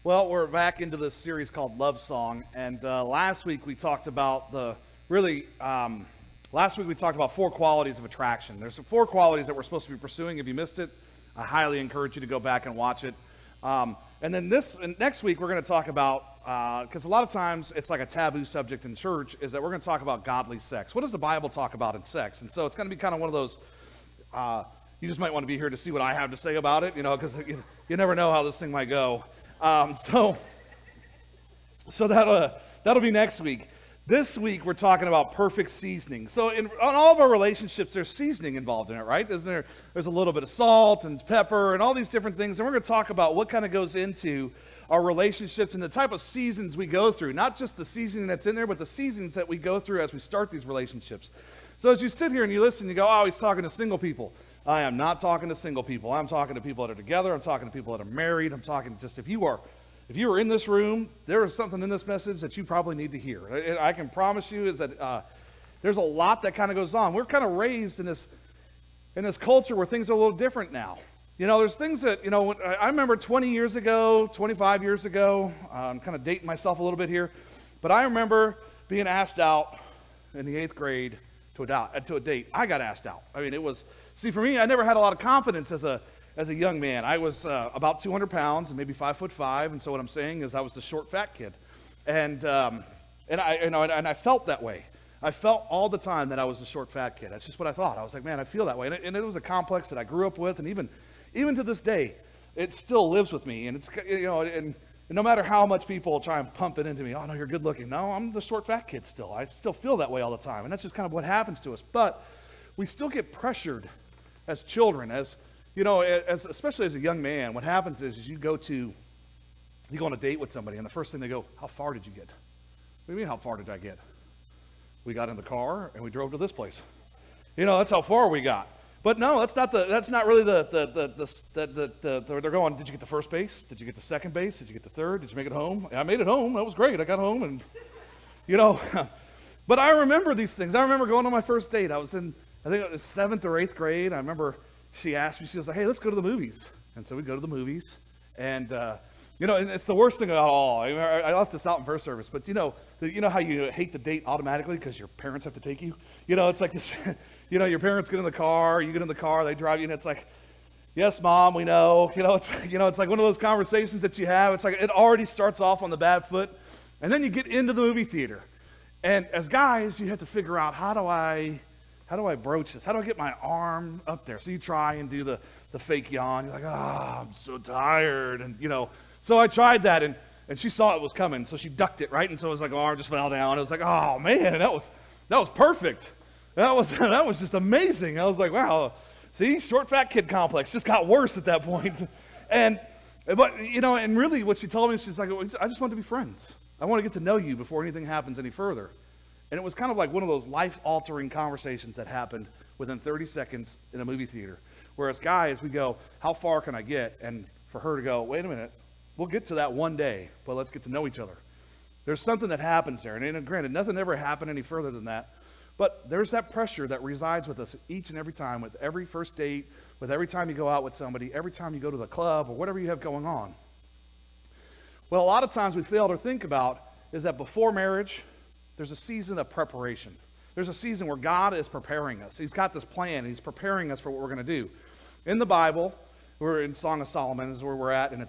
Well, we're back into this series called Love Song, and last week we talked about last week we talked about 4 qualities of attraction. There's 4 qualities that we're supposed to be pursuing. If you missed it, I highly encourage you to go back and watch it. And then next week we're going to talk about, because a lot of times it's like a taboo subject in church, is that we're going to talk about godly sex. What does the Bible talk about in sex? And so it's going to be kind of one of those, you just might want to be here to see what I have to say about it, because you never know how this thing might go. So that'll be next week. This week we're talking about perfect seasoning. So on all of our relationships, there's seasoning involved in it, right? There's a little bit of salt and pepper and all these different things, and we're going to talk about what kind of goes into our relationships and the type of seasons we go through. Not just the seasoning that's in there, but the seasons that we go through as we start these relationships. So as you sit here and you listen, you go, oh, he's talking to single people. I am not talking to single people. I'm talking to people that are together. I'm talking to people that are married. I'm talking just if you are in this room, there is something in this message that you probably need to hear. I can promise you is that there's a lot that kind of goes on. We're kind of raised in this culture where things are a little different now. There's things that, I remember 20 years ago, 25 years ago, I'm kind of dating myself a little bit here, but I remember being asked out in the 8th grade to a date. I got asked out. I mean, it was... See, for me, I never had a lot of confidence as a young man. I was about 200 pounds and maybe 5'5", and so what I'm saying is I was the short, fat kid, and I felt that way. I felt all the time that I was the short, fat kid. That's just what I thought. I was like, man, I feel that way, and it was a complex that I grew up with, and even to this day, it still lives with me. And it's and no matter how much people try and pump it into me, oh no, you're good looking. No, I'm the short, fat kid still. I still feel that way all the time, and that's just kind of what happens to us. But we still get pressured as children, especially as a young man. What happens is you go on a date with somebody, and the first thing they go, how far did you get? What do you mean, how far did I get? We got in the car and we drove to this place. That's how far we got. But no, that's not really they're going, did you get to first base? Did you get to second base? Did you get to third? Did you make it home? I made it home. That was great. I got home and, but I remember these things. I remember going on my first date. I think it was 7th or 8th grade. I remember she asked me, she was like, hey, let's go to the movies. And so we go to the movies. And, and it's the worst thing of all. I left this out in first service, but you know how you hate the date automatically because your parents have to take you? It's like this, your parents get in the car, you get in the car, they drive you, and it's like, yes, Mom, we know. It's like one of those conversations that you have. It's like it already starts off on the bad foot. And then you get into the movie theater. And as guys, you have to figure out, how do I broach this? How do I get my arm up there? So you try and do the fake yawn. You're like, I'm so tired. And, so I tried that, and she saw it was coming, so she ducked it, right? And so it was like, arm just fell down. It was like, oh, man, that was perfect. That was just amazing. I was like, wow, see, short, fat kid complex just got worse at that point. And really what she told me, she's like, I just want to be friends. I want to get to know you before anything happens any further. And it was kind of like one of those life-altering conversations that happened within 30 seconds in a movie theater. Whereas guys, we go, how far can I get? And for her to go, wait a minute, we'll get to that one day, but let's get to know each other. There's something that happens there. And granted, nothing ever happened any further than that. But there's that pressure that resides with us each and every time, with every first date, with every time you go out with somebody, every time you go to the club, or whatever you have going on. What a lot of times we fail to think about is that before marriage, there's a season of preparation. There's a season where God is preparing us. He's got this plan. He's preparing us for what we're going to do. In the Bible, we're in Song of Solomon is where we're at, and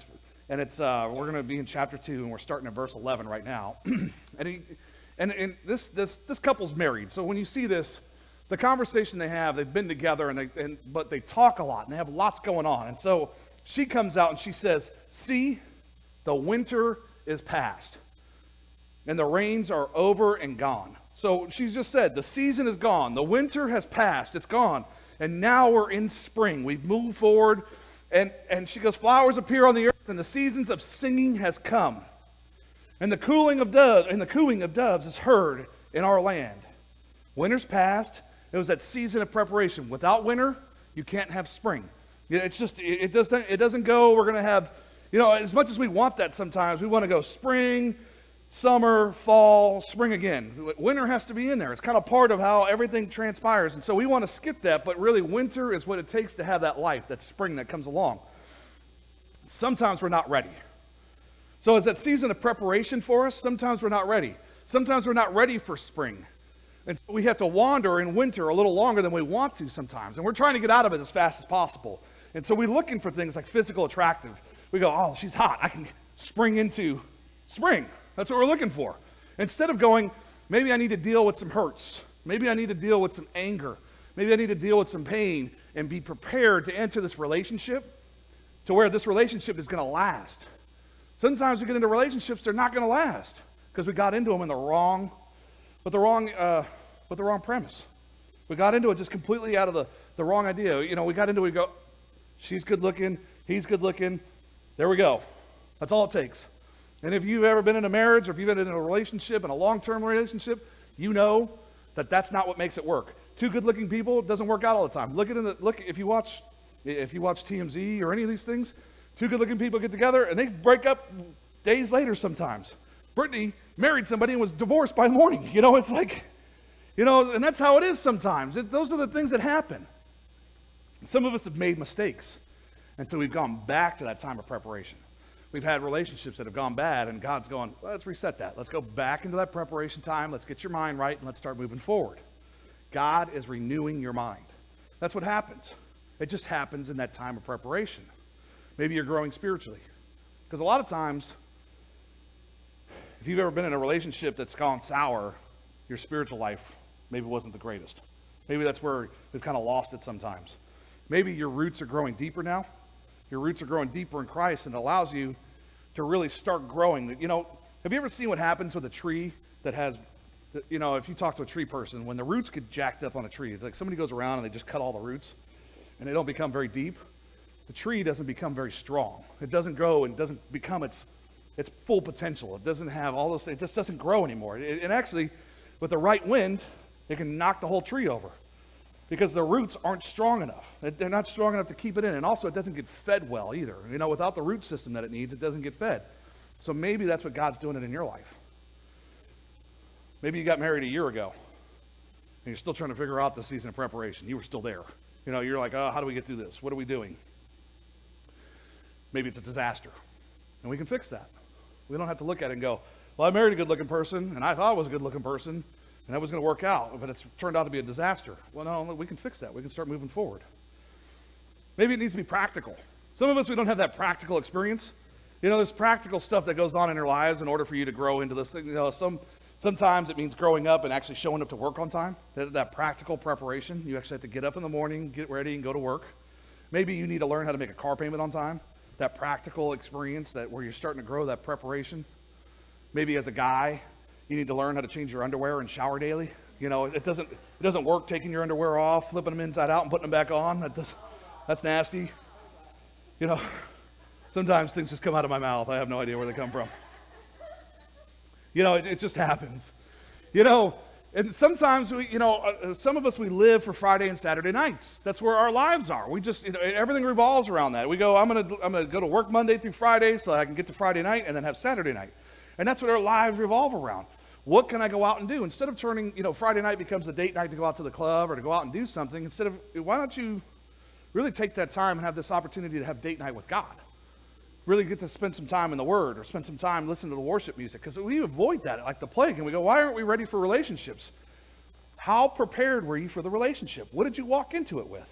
we're going to be in chapter 2, and we're starting at verse 11 right now. and this couple's married. So when you see this, the conversation they have, they've been together, but they talk a lot, and they have lots going on. And so she comes out and she says, see, the winter is past, and the rains are over and gone. So she just said, the season is gone. The winter has passed. It's gone. And now we're in spring. We've moved forward. And she goes, flowers appear on the earth, and the seasons of singing has come. And the cooing of doves is heard in our land. Winter's past. It was that season of preparation. Without winter, you can't have spring. It's just, it doesn't go, we're going to have, as much as we want that sometimes, we want to go spring, summer, fall, spring again. Winter has to be in there. It's kind of part of how everything transpires. And so we want to skip that, but really winter is what it takes to have that life, that spring that comes along. Sometimes we're not ready. So is that season of preparation for us? Sometimes we're not ready. Sometimes we're not ready for spring. And so we have to wander in winter a little longer than we want to sometimes. And we're trying to get out of it as fast as possible. And so we're looking for things like physical attractive. We go, oh, she's hot. I can spring into spring. That's what we're looking for. Instead of going, maybe I need to deal with some hurts. Maybe I need to deal with some anger. Maybe I need to deal with some pain and be prepared to enter this relationship to where this relationship is going to last. Sometimes we get into relationships, they're not going to last because we got into them in with the wrong premise. We got into it just completely out of the wrong idea. You know, we got into it, we go, she's good looking, he's good looking. There we go. That's all it takes. And if you've ever been in a marriage or if you've been in a relationship, in a long-term relationship, you know that that's not what makes it work. Two good-looking people, it doesn't work out all the time. Look if you watch TMZ or any of these things, two good-looking people get together and they break up days later sometimes. Brittany married somebody and was divorced by the morning. You know, it's like, you know, and that's how it is sometimes. Those are the things that happen. Some of us have made mistakes. And so we've gone back to that time of preparation. We've had relationships that have gone bad, and God's going, well, let's reset that. Let's go back into that preparation time. Let's get your mind right, and let's start moving forward. God is renewing your mind. That's what happens. It just happens in that time of preparation. Maybe you're growing spiritually. Because a lot of times, if you've ever been in a relationship that's gone sour, your spiritual life maybe wasn't the greatest. Maybe that's where we've kind of lost it sometimes. Maybe your roots are growing deeper now. Your roots are growing deeper in Christ, and it allows you to really start growing. You know, have you ever seen what happens with a tree that has, you know, if you talk to a tree person, when the roots get jacked up on a tree, it's like somebody goes around and they just cut all the roots, and they don't become very deep. The tree doesn't become very strong. It doesn't grow and doesn't become its full potential. It doesn't have all those things. It just doesn't grow anymore. And actually, with the right wind, it can knock the whole tree over because the roots aren't strong enough. They're not strong enough to keep it in. And also, it doesn't get fed well either. You know, without the root system that it needs, it doesn't get fed. So maybe that's what God's doing in your life. Maybe you got married a year ago, and you're still trying to figure out the season of preparation. You were still there. You know, you're like, oh, how do we get through this? What are we doing? Maybe it's a disaster, and we can fix that. We don't have to look at it and go, well, I married a good-looking person, and I thought I was a good-looking person, and that was going to work out, but it's turned out to be a disaster. Well, no, we can fix that. We can start moving forward. Maybe it needs to be practical. Some of us, we don't have that practical experience. You know, there's practical stuff that goes on in our lives in order for you to grow into this thing. You know, sometimes it means growing up and actually showing up to work on time. That practical preparation. You actually have to get up in the morning, get ready, and go to work. Maybe you need to learn how to make a car payment on time. That practical experience where you're starting to grow that preparation. Maybe as a guy, you need to learn how to change your underwear and shower daily. You know, it doesn't work taking your underwear off, flipping them inside out, and putting them back on. That's nasty. You know, sometimes things just come out of my mouth. I have no idea where they come from. You know, it just happens. You know, and sometimes some of us, we live for Friday and Saturday nights. That's where our lives are. We just, everything revolves around that. We go, I'm gonna go to work Monday through Friday so I can get to Friday night and then have Saturday night. And that's what our lives revolve around. What can I go out and do? Instead of turning, Friday night becomes a date night to go out to the club or to go out and do something, why don't you really take that time and have this opportunity to have date night with God? Really get to spend some time in the Word or spend some time listening to the worship music, because we avoid that like the plague, and we go, why aren't we ready for relationships? How prepared were you for the relationship? What did you walk into it with?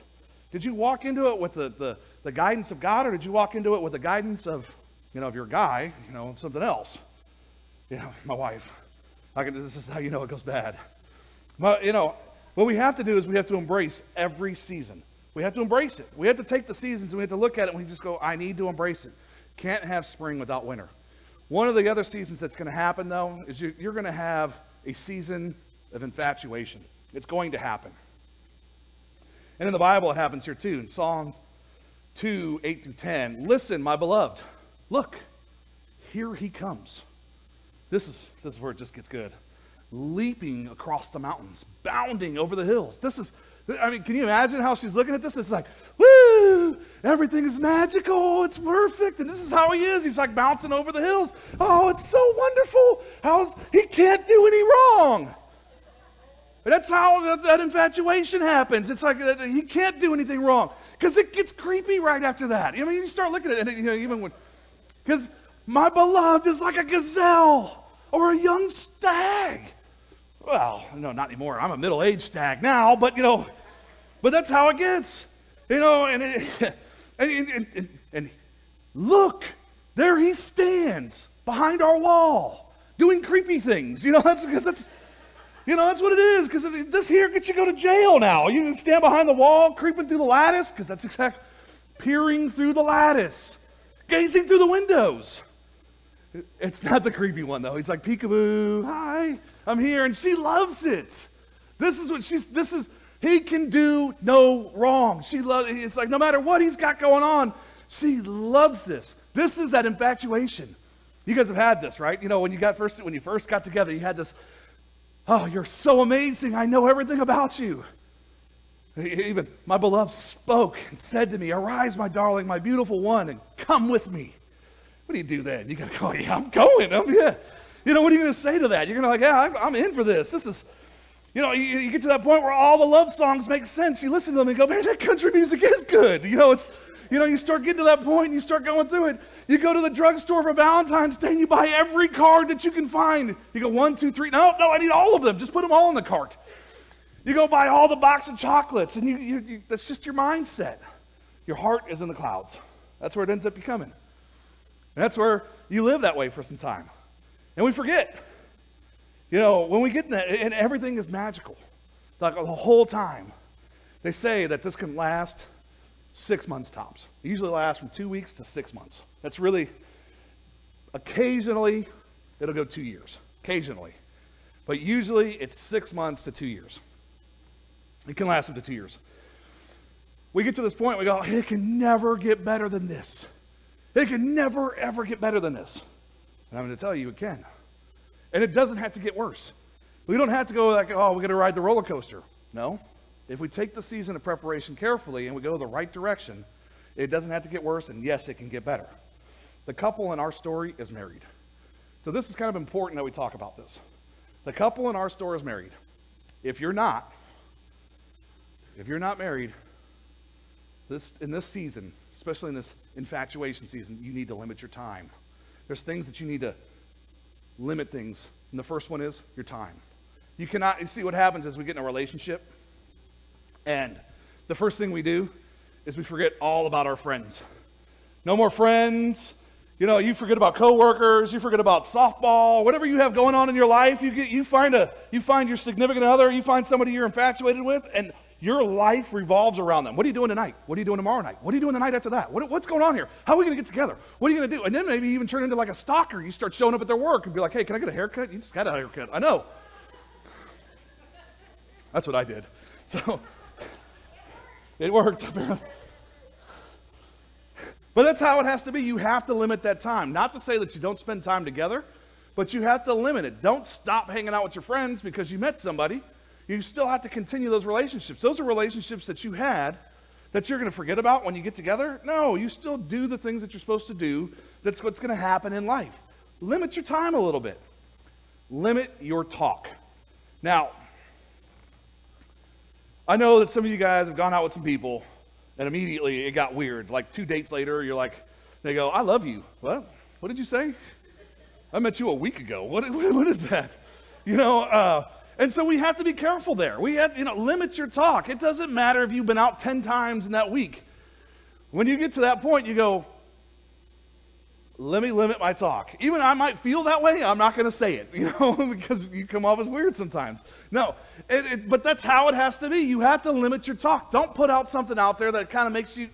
Did you walk into it with the guidance of God, or did you walk into it with the guidance of your guy, something else? My wife. This is how you know it goes bad. But, what we have to do is we have to embrace every season. We have to embrace it. We have to take the seasons and we have to look at it and we just go, I need to embrace it. Can't have spring without winter. One of the other seasons that's going to happen, though, is you're going to have a season of infatuation. It's going to happen. And in the Bible, it happens here too. In Psalm 2, 8 through 10, listen, my beloved, look, here he comes. This is where it just gets good. Leaping across the mountains, bounding over the hills. Can you imagine how she's looking at this? It's like, woo, everything is magical, it's perfect, and this is how he is. He's like bouncing over the hills. Oh, it's so wonderful. He can't do any wrong. That's how that infatuation happens. It's like he can't do anything wrong, because it gets creepy right after that. You start looking at it, because My beloved is like a gazelle or a young stag. Well, no, not anymore. I'm a middle-aged stag now, but but that's how it gets. And look, there he stands behind our wall doing creepy things. That's what it is, because this here gets you go to jail now. You can stand behind the wall, creeping through the lattice, because that's exactly, peering through the lattice, gazing through the windows. It's not the creepy one, though. He's like, peekaboo, hi, I'm here, and she loves it. He can do no wrong. It's like no matter what he's got going on, she loves this. This is that infatuation. You guys have had this, right? When you first got together, you had this, oh, you're so amazing. I know everything about you. Even my beloved spoke and said to me, arise, my darling, my beautiful one, and come with me. What do you do then? You got to go, yeah, I'm going. Yeah. What are you going to say to that? You're going to yeah, I'm in for this. This is, you get to that point where all the love songs make sense. You listen to them and go, man, that country music is good. You start getting to that point and you start going through it. You go to the drugstore for Valentine's Day and you buy every card that you can find. You go 1, 2, 3. No, I need all of them. Just put them all in the cart. You go buy all the box of chocolates, and that's just your mindset. Your heart is in the clouds. That's where it ends up becoming. And that's where you live that way for some time. And we forget. When we get in that, and everything is magical. Like the whole time. They say that this can last 6 months tops. It usually lasts from 2 weeks to 6 months. That's really, occasionally, it'll go 2 years. Occasionally. But usually, it's 6 months to 2 years. It can last up to 2 years. We get to this point, we go, it can never get better than this. It can never, ever get better than this. And I'm going to tell you, it can. And it doesn't have to get worse. We don't have to go like, oh, we're going to ride the roller coaster. No. If we take the season of preparation carefully and we go the right direction, it doesn't have to get worse, and yes, it can get better. The couple in our story is married. So this is kind of important that we talk about this. The couple in our story is married. If you're not married, in this season, especially in this infatuation season, you need to limit your time. There's things that you need to limit things. And the first one is your time. You see what happens is we get in a relationship, and the first thing we do is we forget all about our friends. No more friends. You forget about coworkers, you forget about softball, whatever you have going on in your life. You find your significant other, you find somebody you're infatuated with, and your life revolves around them. What are you doing tonight? What are you doing tomorrow night? What are you doing the night after that? What's going on here? How are we going to get together? What are you going to do? And then maybe even turn into like a stalker. You start showing up at their work and be like, hey, can I get a haircut? You just got a haircut. I know. That's what I did. So it worked. But that's how it has to be. You have to limit that time. Not to say that you don't spend time together, but you have to limit it. Don't stop hanging out with your friends because you met somebody. You still have to continue those relationships. Those are relationships that you had that you're going to forget about when you get together. No, you still do the things that you're supposed to do. That's what's going to happen in life. Limit your time a little bit. Limit your talk. Now, I know that some of you guys have gone out with some people and immediately it got weird. Like 2 dates later, they go, I love you. What? What did you say? I met you a week ago. What is that? And so we have to be careful there. We have, limit your talk. It doesn't matter if you've been out 10 times in that week. When you get to that point, you go, let me limit my talk. Even I might feel that way, I'm not going to say it, because you come off as weird sometimes. No, but that's how it has to be. You have to limit your talk. Don't put out something out there that kind of makes you,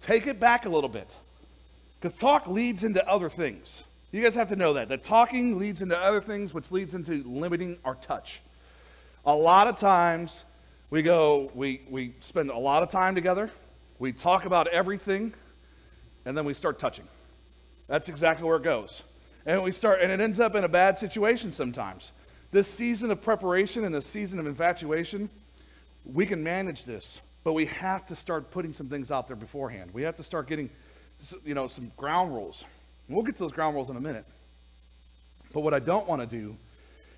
take it back a little bit. Because talk leads into other things. You guys have to know that talking leads into other things, which leads into limiting our touch. A lot of times we spend a lot of time together, we talk about everything, and then we start touching. That's exactly where it goes. And it ends up in a bad situation sometimes. This season of preparation and this season of infatuation, we can manage this, but we have to start putting some things out there beforehand. We have to start getting, some ground rules. And we'll get to those ground rules in a minute. But what I don't want to do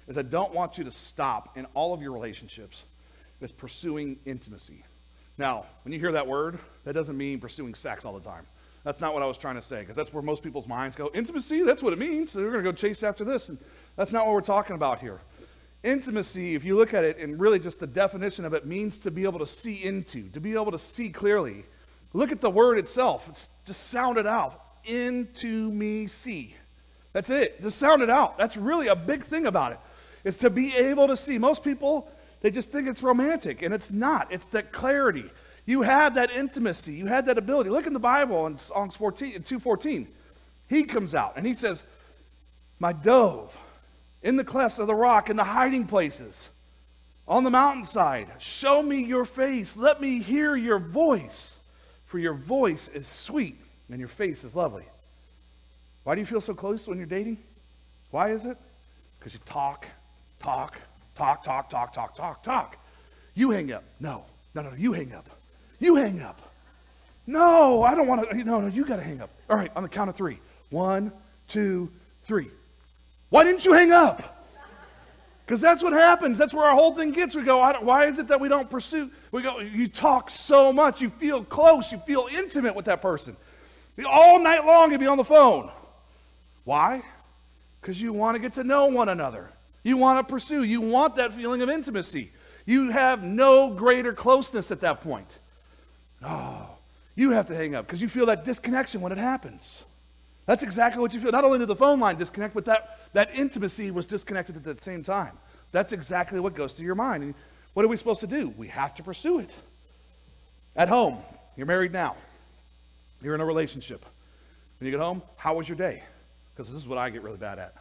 is I don't want you to stop in all of your relationships as pursuing intimacy. Now, when you hear that word, that doesn't mean pursuing sex all the time. That's not what I was trying to say, because that's where most people's minds go. Intimacy, that's what it means. So they're going to go chase after this. And that's not what we're talking about here. Intimacy, if you look at it, and really just the definition of it, means to be able to see into, to be able to see clearly. Look at the word itself. It's just sound it out. Into me see. That's it. Just sound it out. That's really a big thing about it, is to be able to see. Most people, they just think it's romantic, and it's not. It's that clarity. You had that intimacy. You had that ability. Look in the Bible in Psalms 2:14. He comes out, and he says, my dove, in the clefts of the rock, in the hiding places, on the mountainside, show me your face. Let me hear your voice, for your voice is sweet, and your face is lovely. Why do you feel so close when you're dating? Why is it? Because you talk. You hang up. No, you hang up. You hang up. No, I don't want to. No, you got to hang up. All right, on the count of 3. 1, 2, 3. Why didn't you hang up? Because that's what happens. That's where our whole thing gets. We go, why is it that we don't pursue? We go, you talk so much. You feel close. You feel intimate with that person. All night long you'd be on the phone. Why? Because you want to get to know one another. You want to pursue. You want that feeling of intimacy. You have no greater closeness at that point. Oh, you have to hang up because you feel that disconnection when it happens. That's exactly what you feel. Not only did the phone line disconnect, but that intimacy was disconnected at the same time. That's exactly what goes through your mind. And what are we supposed to do? We have to pursue it. At home, you're married now. You're in a relationship. When you get home, how was your day? Because this is what I get really bad at.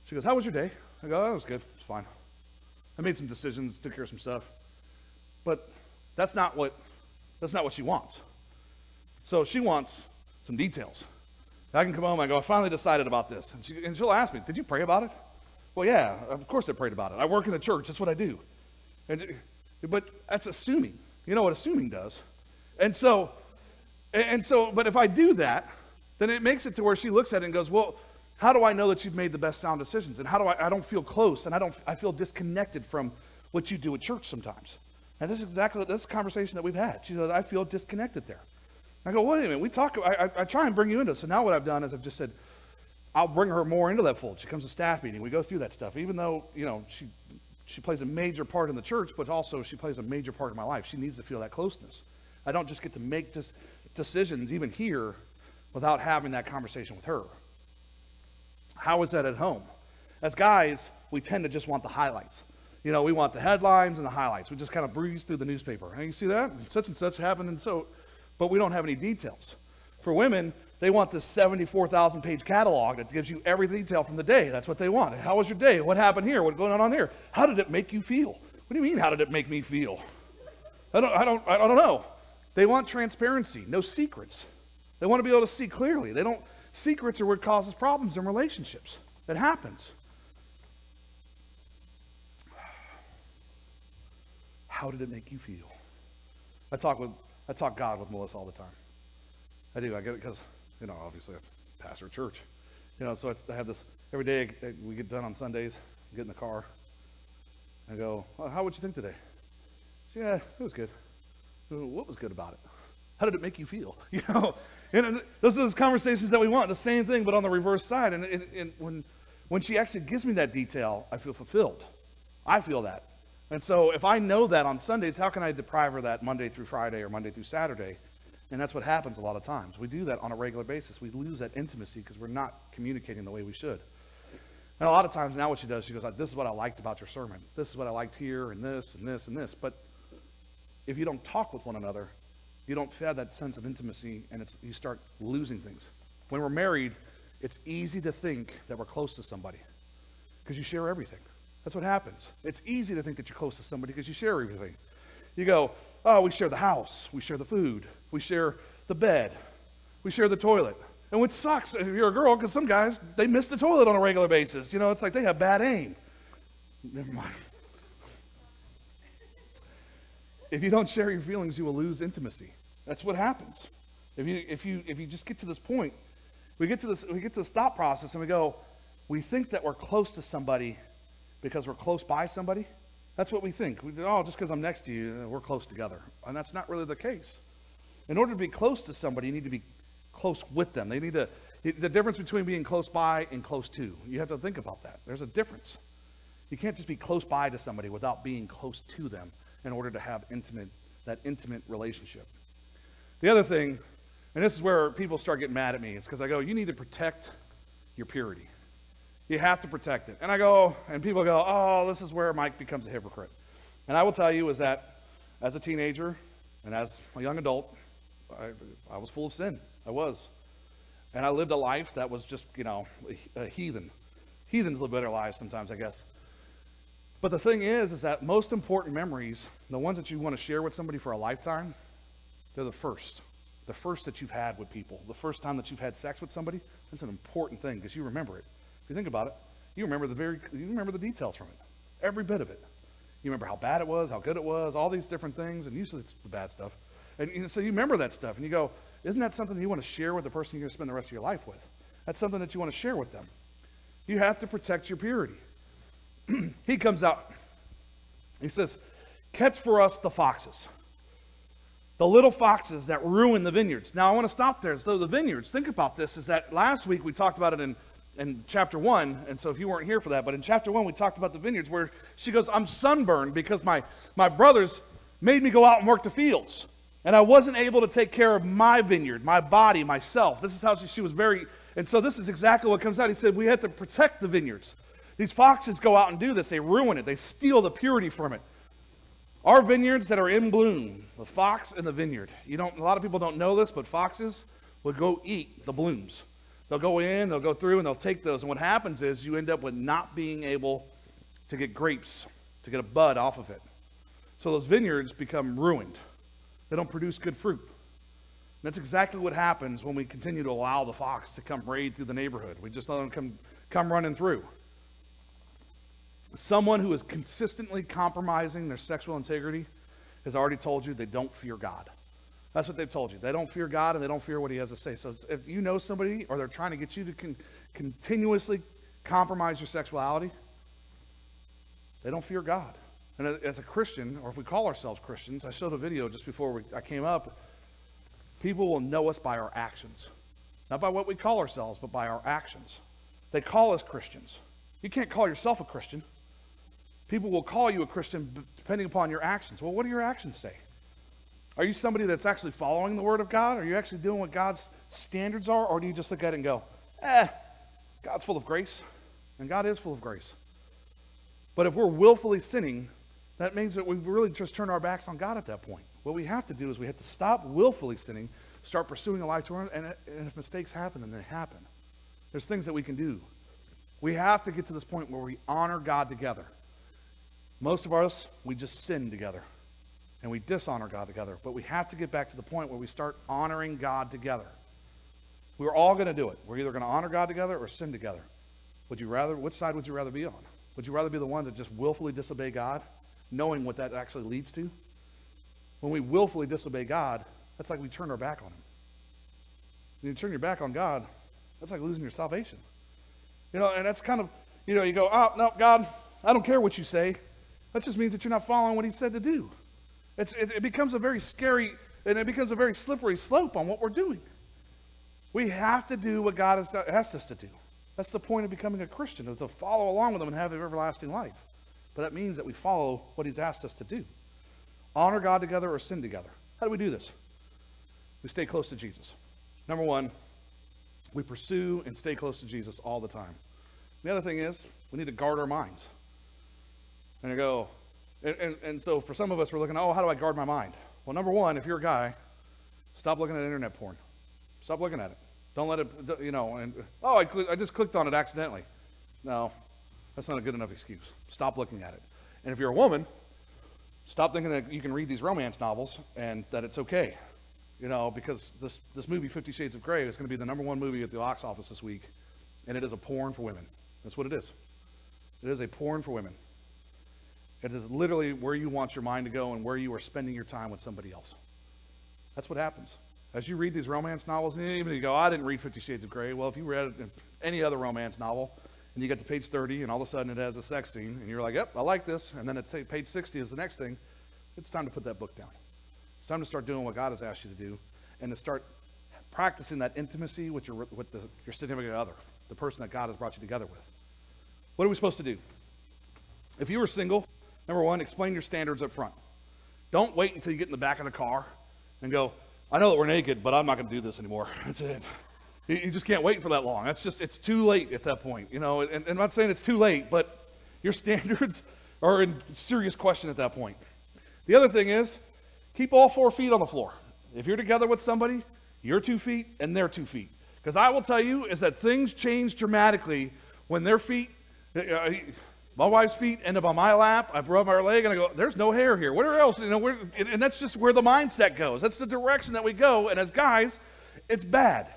She goes, how was your day? I go, oh, it was good. It's fine. I made some decisions, took care of some stuff. But that's not what she wants. So she wants some details. I can come home and I go, I finally decided about this. And she'll ask me, did you pray about it? Well, yeah, of course I prayed about it. I work in the church. That's what I do. But that's assuming. You know what assuming does. But if I do that, then it makes it to where she looks at it and goes, well, how do I know that you've made the best sound decisions? And how do I don't feel close, and I feel disconnected from what you do at church sometimes. And this is a conversation that we've had. She says, I feel disconnected there. I go, wait a minute, we talk, I try and bring you into it. So now what I've done is I've just said, I'll bring her more into that fold. She comes to staff meeting. We go through that stuff. Even though, she plays a major part in the church, but also she plays a major part in my life. She needs to feel that closeness. I don't just get to make decisions, even here, without having that conversation with her. How is that at home? As guys, we tend to just want the highlights. We want the headlines and the highlights. We just kind of breeze through the newspaper. Hey, you see that? Such and such happened, but we don't have any details. For women, they want this 74,000-page catalog that gives you every detail from the day. That's what they want. How was your day? What happened here? What's going on here? How did it make you feel? What do you mean, how did it make me feel? I don't know. They want transparency, no secrets. They want to be able to see clearly. Secrets are what causes problems in relationships. It happens. How did it make you feel? I talk God with Melissa all the time. I do. I get it because, obviously I pastor a church. So I have this every day. We get done on Sundays. Get in the car. I go, well, how would you think today? She, yeah, it was good. What was good about it? How did it make you feel? And those are those conversations that we want. The same thing, but on the reverse side. And when she actually gives me that detail, I feel fulfilled. I feel that. And so if I know that on Sundays, how can I deprive her that Monday through Friday or Monday through Saturday? And that's what happens a lot of times. We do that on a regular basis. We lose that intimacy because we're not communicating the way we should. And a lot of times now what she does, she goes, this is what I liked about your sermon. This is what I liked here, and this, and this, and this. But if you don't talk with one another, you don't have that sense of intimacy, and you start losing things. When we're married, it's easy to think that we're close to somebody because you share everything. That's what happens. It's easy to think that you're close to somebody because you share everything. You go, oh, we share the house, we share the food, we share the bed, we share the toilet. And which sucks if you're a girl, because some guys, they miss the toilet on a regular basis. It's like they have bad aim. Never mind. If you don't share your feelings, you will lose intimacy. That's what happens. If you just get to this point, we get to this thought process and we go, we think that we're close to somebody because we're close by somebody. That's what we think. Just because I'm next to you, we're close together. And that's not really the case. In order to be close to somebody, you need to be close with them. They need to, the difference between being close by and close to, you have to think about that. There's a difference. You can't just be close by to somebody without being close to them in order to have that intimate relationship. The other thing, and this is where people start getting mad at me, it's because I go, you need to protect your purity. You have to protect it. And I go, and people go, oh, this is where Mike becomes a hypocrite. And I will tell you is that as a teenager and as a young adult, I was full of sin. I was. And I lived a life that was just, a heathen. Heathens live better lives sometimes, I guess. But the thing is that most important memories, the ones that you want to share with somebody for a lifetime, they're the first that you've had with people. The first time that you've had sex with somebody, that's an important thing because you remember it. If you think about it, you remember the details from it, every bit of it. You remember how bad it was, how good it was, all these different things, and usually it's the bad stuff. And so you remember that stuff, and you go, isn't that something you want to share with the person you're going to spend the rest of your life with? That's something that you want to share with them. You have to protect your purity. He comes out, he says, catch for us the foxes. The little foxes that ruin the vineyards. Now I want to stop there. So the vineyards, think about this, is that last week we talked about it in chapter 1, and so if you weren't here for that, but in chapter 1 we talked about the vineyards where she goes, I'm sunburned because my brothers made me go out and work the fields. And I wasn't able to take care of my vineyard, my body, myself. This is how she was very, and so this is exactly what comes out. He said we have to protect the vineyards. These foxes go out and do this. They ruin it. They steal the purity from it. Our vineyards that are in bloom, the fox and the vineyard. A lot of people don't know this, but foxes will go eat the blooms. They'll go in, they'll go through, and they'll take those. And what happens is you end up with not being able to get grapes, to get a bud off of it. So those vineyards become ruined. They don't produce good fruit. And that's exactly what happens when we continue to allow the fox to come raid through the neighborhood. We just let them come running through. Someone who is consistently compromising their sexual integrity has already told you they don't fear God. That's what they've told you. They don't fear God and they don't fear what he has to say. So if you know somebody or they're trying to get you to continuously compromise your sexuality, they don't fear God. And as a Christian, or if we call ourselves Christians, I showed a video just before I came up, people will know us by our actions. Not by what we call ourselves, but by our actions. They call us Christians. You can't call yourself a Christian. People will call you a Christian depending upon your actions. Well, what do your actions say? Are you somebody that's actually following the Word of God? Are you actually doing what God's standards are? Or do you just look at it and go, God's full of grace, and God is full of grace. But if we're willfully sinning, that means that we really just turn our backs on God at that point. What we have to do is we have to stop willfully sinning, start pursuing a life to earn, and if mistakes happen, then they happen. There's things that we can do. We have to get to this point where we honor God together. Most of us, we just sin together, and we dishonor God together. But we have to get back to the point where we start honoring God together. We're all going to do it. We're either going to honor God together or sin together. Which side would you rather be on? Would you rather be the one that just willfully disobey God, knowing what that actually leads to? When we willfully disobey God, that's like we turn our back on him. When you turn your back on God, that's like losing your salvation. And that's kind of, you go, oh, no, God, I don't care what you say. That just means that you're not following what he said to do. It becomes a very scary, and it becomes a very slippery slope on what we're doing. We have to do what God has asked us to do. That's the point of becoming a Christian, is to follow along with him and have an everlasting life. But that means that we follow what he's asked us to do. Honor God together or sin together. How do we do this? We stay close to Jesus. Number one, we pursue and stay close to Jesus all the time. The other thing is, we need to guard our minds. And I go, and so for some of us, we're looking, how do I guard my mind? Well, number one, if you're a guy, stop looking at internet porn. Stop looking at it. Don't let it, I just clicked on it accidentally. No, that's not a good enough excuse. Stop looking at it. And if you're a woman, stop thinking that you can read these romance novels and that it's okay. Because this movie, 50 Shades of Grey, is going to be the #1 movie at the box office this week. And it is a porn for women. That's what it is. It is a porn for women. It is literally where you want your mind to go and where you are spending your time with somebody else. That's what happens. As you read these romance novels, and even you go, I didn't read 50 Shades of Grey. Well, if you read any other romance novel, and you get to page 30, and all of a sudden it has a sex scene, and you're like, yep, I like this, and then it's page 60 is the next thing, it's time to put that book down. It's time to start doing what God has asked you to do, and to start practicing that intimacy with your significant other, the person that God has brought you together with. What are we supposed to do? If you were single, number one, explain your standards up front. Don't wait until you get in the back of the car and go, I know that we're naked, but I'm not going to do this anymore. That's it. You just can't wait for that long. It's too late at that point. And I'm not saying it's too late, but your standards are in serious question at that point. The other thing is, keep all 4 feet on the floor. If you're together with somebody, you're 2 feet and they're 2 feet. Because I will tell you is that things change dramatically when their feet, my wife's feet end up on my lap, I rub her leg and I go, there's no hair here. Where else? And that's just where the mindset goes. That's the direction that we go. And as guys, it's bad.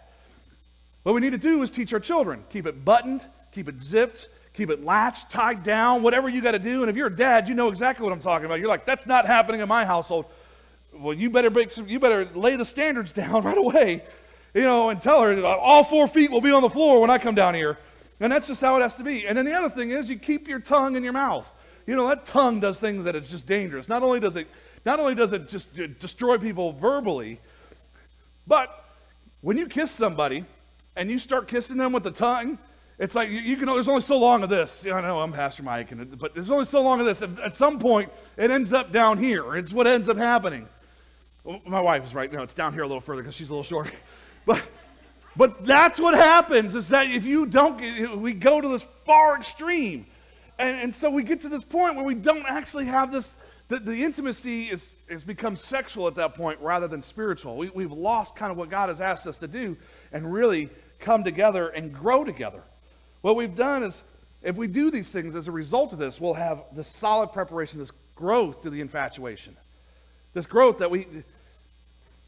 What we need to do is teach our children. Keep it buttoned, keep it zipped, keep it latched, tied down, whatever you got to do. And if you're a dad, you know exactly what I'm talking about. You're like, that's not happening in my household. Well, you better lay the standards down right away, and tell her all 4 feet will be on the floor when I come down here. And that's just how it has to be. And then the other thing is you keep your tongue in your mouth. That tongue does things that it's just dangerous. Not only does it just destroy people verbally, but when you kiss somebody and you start kissing them with the tongue, it's like there's only so long of this. I know I'm Pastor Mike, but there's only so long of this. At some point, it ends up down here. It's what ends up happening. Well, my wife is right. No, it's down here a little further because she's a little short. But that's what happens, is that if you don't, we go to this far extreme. And so we get to this point where we don't actually have this, the intimacy is become sexual at that point rather than spiritual. We've lost kind of what God has asked us to do and really come together and grow together. What we've done is, if we do these things as a result of this, we'll have this solid preparation, this growth to the infatuation. This growth that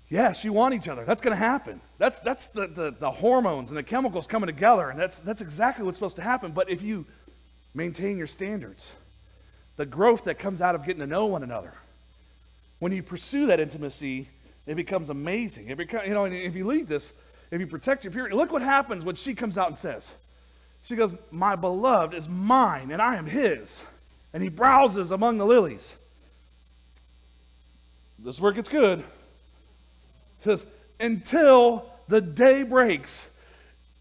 yes, you want each other. That's going to happen. That's the hormones and the chemicals coming together, and that's exactly what's supposed to happen. But if you maintain your standards, the growth that comes out of getting to know one another, when you pursue that intimacy, it becomes amazing. And if you lead this, if you protect your purity, look what happens when she comes out and says, she goes, my beloved is mine, and I am his, and he browses among the lilies. This is where it gets good. It says, until the day breaks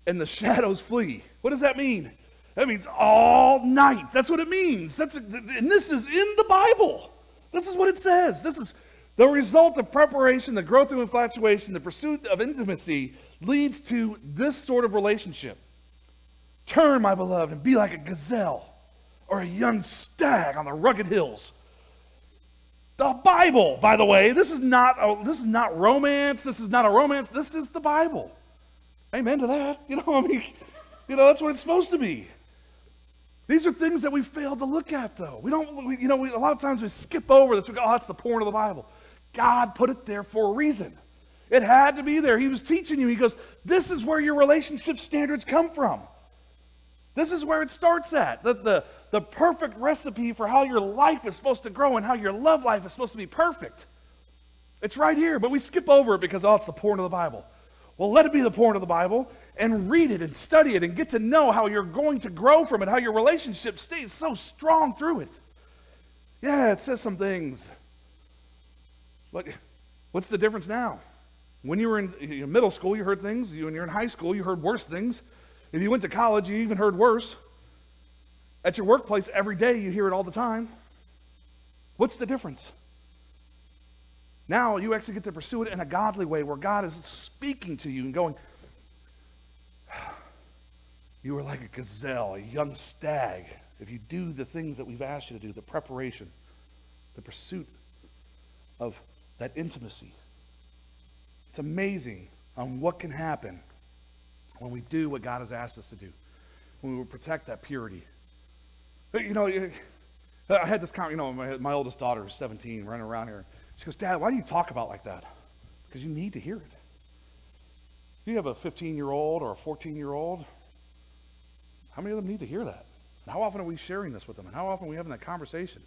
and the shadows flee. What does that mean? That means all night. That's what it means. And this is in the Bible. This is what it says. This is the result of preparation, the growth of infatuation, the pursuit of intimacy leads to this sort of relationship. Turn, my beloved, and be like a gazelle or a young stag on the rugged hills. The Bible, by the way, this is not romance. This is not a romance. This is the Bible. Amen to that. That's what it's supposed to be. These are things that we fail to look at, though. A lot of times we skip over this. We go, oh, that's the point of the Bible. God put it there for a reason. It had to be there. He was teaching you. He goes, this is where your relationship standards come from. This is where it starts at. The perfect recipe for how your life is supposed to grow and how your love life is supposed to be perfect. It's right here, but we skip over it because, it's the point of the Bible. Well, let it be the point of the Bible and read it and study it and get to know how you're going to grow from it, how your relationship stays so strong through it. Yeah, it says some things. But what's the difference now? When you were in middle school, you heard things. When you're in high school, you heard worse things. If you went to college, you even heard worse. At your workplace, every day you hear it all the time. What's the difference? Now you actually get to pursue it in a godly way where God is speaking to you and going, you are like a gazelle, a young stag. If you do the things that we've asked you to do, the preparation, the pursuit of that intimacy. It's amazing on what can happen when we do what God has asked us to do, when we protect that purity. I had this conversation, my oldest daughter is 17, running around here. She goes, Dad, why do you talk about like that? Because you need to hear it. You have a 15-year-old or a 14-year-old. How many of them need to hear that? And how often are we sharing this with them? And how often are we having that conversation?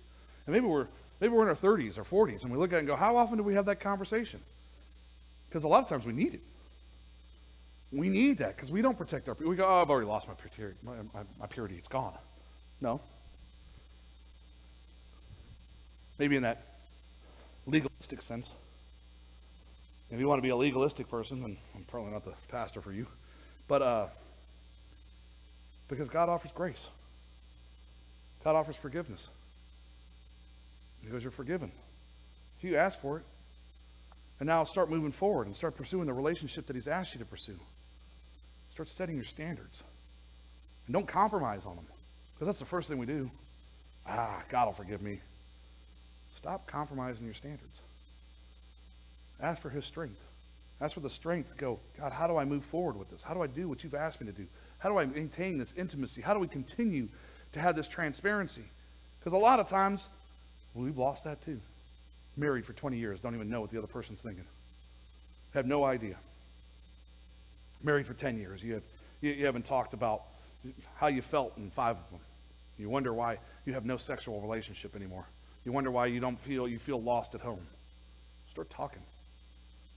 And maybe we're in our 30s or 40s, and we look at it and go, how often do we have that conversation? Because a lot of times we need it. We need that because we don't protect our purity. We go, I've already lost my purity. My purity, it's gone. No. Maybe in that legalistic sense. If you want to be a legalistic person, then I'm probably not the pastor for you. But because God offers grace. God offers forgiveness. He goes, you're forgiven. If you ask for it, and now start moving forward and start pursuing the relationship that he's asked you to pursue. Start setting your standards. And don't compromise on them. Because that's the first thing we do. God will forgive me. Stop compromising your standards. Ask for his strength. Ask for the strength to go, God, how do I move forward with this? How do I do what you've asked me to do? How do I maintain this intimacy? How do we continue to have this transparency? Because a lot of times, we've lost that too. Married for 20 years, don't even know what the other person's thinking. Have no idea. Married for 10 years, you haven't talked about how you felt in 5 of them. You wonder why you have no sexual relationship anymore. You wonder why you feel lost at home. Start talking.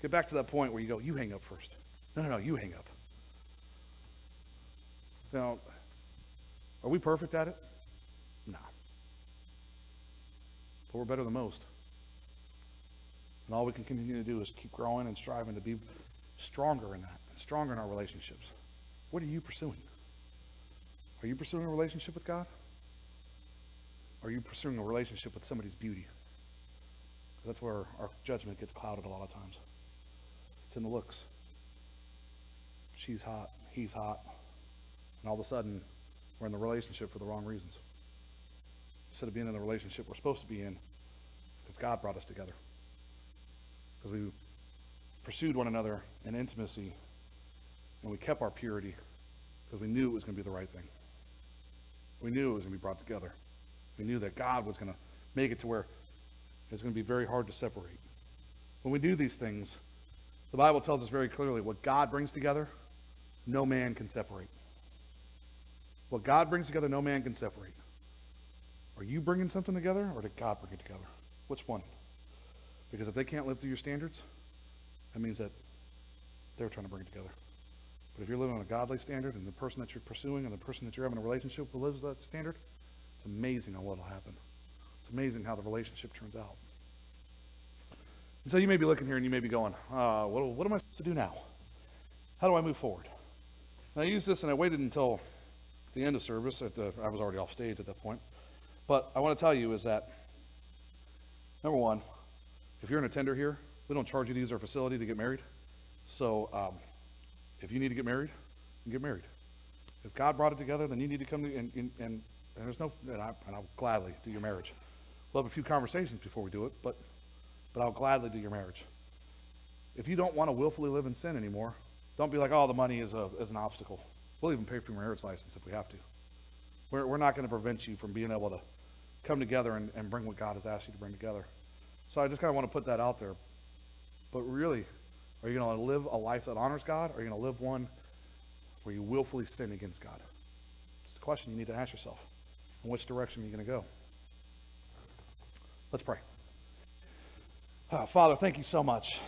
Get back to that point where you go, you hang up first. No, you hang up. Now, are we perfect at it? No. But we're better than most. And all we can continue to do is keep growing and striving to be stronger in that, and stronger in our relationships. What are you pursuing? Are you pursuing a relationship with God? Or are you pursuing a relationship with somebody's beauty? That's where our judgment gets clouded a lot of times. It's in the looks. She's hot, he's hot. And all of a sudden, we're in the relationship for the wrong reasons. Instead of being in the relationship we're supposed to be in, because God brought us together. Because we pursued one another in intimacy, and we kept our purity, because we knew it was going to be the right thing. We knew it was going to be brought together. We knew that God was going to make it to where it's going to be very hard to separate. When we do these things, the Bible tells us very clearly, what God brings together, no man can separate. What God brings together, no man can separate. Are you bringing something together, or did God bring it together? Which one? Because if they can't live to your standards, that means that they're trying to bring it together. But if you're living on a godly standard, and the person that you're pursuing and the person that you're having a relationship with lives that standard, it's amazing on what will happen. It's amazing how the relationship turns out. And so you may be looking here and you may be going, what am I supposed to do now? How do I move forward? And I used this and I waited until the end of service. I was already off stage at that point. But I want to tell you is that, number one, if you're an attender here, we don't charge you to use our facility to get married. So if you need to get married, you get married. If God brought it together, then you need to come to, and I'll gladly do your marriage. We'll have a few conversations before we do it, but I'll gladly do your marriage. If you don't want to willfully live in sin anymore, don't be like, oh, the money is an obstacle. We'll even pay for your marriage license if we have to. We're not going to prevent you from being able to come together and bring what God has asked you to bring together. So I just kind of want to put that out there. But really, are you going to live a life that honors God, or are you going to live one where you willfully sin against God? It's the question you need to ask yourself. In which direction are you going to go? Let's pray. Father, thank you so much.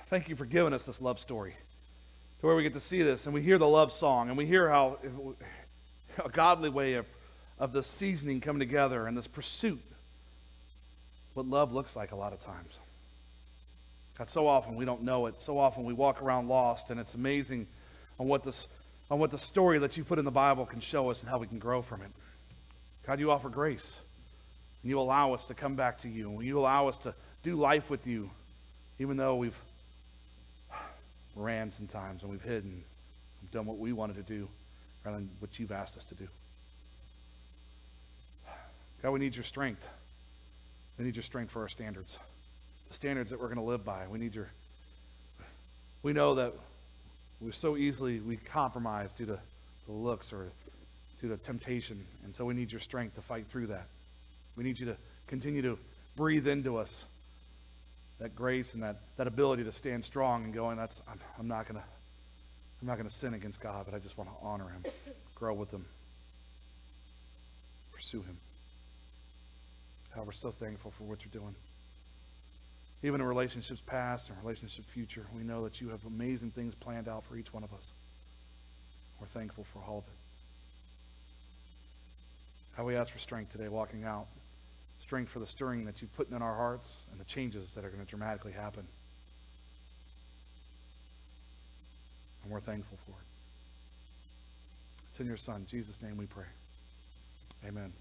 Thank you for giving us this love story, to where we get to see this, and we hear the love song, and we hear how a godly way of the seasoning coming together, and this pursuit, what love looks like a lot of times. God, so often we don't know it. So often we walk around lost, and it's amazing on what the story that you put in the Bible can show us and how we can grow from it. God, you offer grace, and you allow us to come back to you, and you allow us to do life with you, even though we've ran sometimes and we've hidden and done what we wanted to do rather than what you've asked us to do. God, we need your strength. We need your strength for our standards. The standards that we're going to live by. We know that we compromise due to the looks or due to temptation. And so we need your strength to fight through that. We need you to continue to breathe into us that grace and that ability to stand strong and going, I'm not gonna sin against God, but I just want to honor him, grow with him, pursue him. God, we're so thankful for what you're doing. Even in relationships past and relationship future, we know that you have amazing things planned out for each one of us. We're thankful for all of it. How we ask for strength today walking out. strength for the stirring that you've put in our hearts and the changes that are going to dramatically happen. And we're thankful for it. It's in your Son, Jesus' name we pray. Amen.